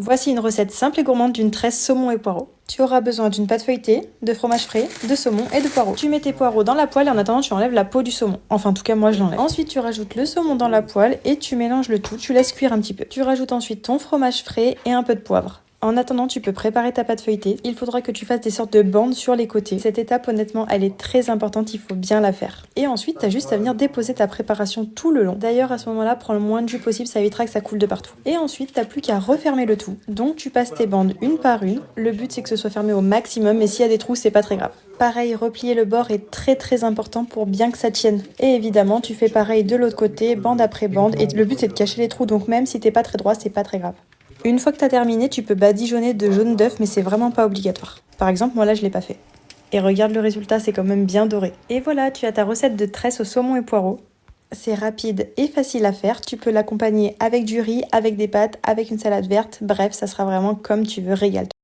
Voici une recette simple et gourmande d'une tresse saumon et poireaux. Tu auras besoin d'une pâte feuilletée, de fromage frais, de saumon et de poireaux. Tu mets tes poireaux dans la poêle et en attendant tu enlèves la peau du saumon. Enfin en tout cas moi je l'enlève. Ensuite tu rajoutes le saumon dans la poêle et tu mélanges le tout. Tu laisses cuire un petit peu. Tu rajoutes ensuite ton fromage frais et un peu de poivre. En attendant, tu peux préparer ta pâte feuilletée. Il faudra que tu fasses des sortes de bandes sur les côtés. Cette étape, honnêtement, elle est très importante, il faut bien la faire. Et ensuite, tu as juste à venir déposer ta préparation tout le long. D'ailleurs, à ce moment-là, prends le moins de jus possible, ça évitera que ça coule de partout. Et ensuite, t'as plus qu'à refermer le tout. Donc, tu passes tes bandes une par une. Le but, c'est que ce soit fermé au maximum, mais s'il y a des trous, c'est pas très grave. Pareil, replier le bord est très important pour bien que ça tienne. Et évidemment, tu fais pareil de l'autre côté, bande après bande. Et le but, c'est de cacher les trous, donc même si t'es pas très droit, c'est pas très grave. Une fois que tu as terminé, tu peux badigeonner de jaune d'œuf, mais c'est vraiment pas obligatoire. Par exemple, moi là, je l'ai pas fait. Et regarde le résultat, c'est quand même bien doré. Et voilà, tu as ta recette de tresse au saumon et poireaux. C'est rapide et facile à faire. Tu peux l'accompagner avec du riz, avec des pâtes, avec une salade verte. Bref, ça sera vraiment comme tu veux, régale-toi.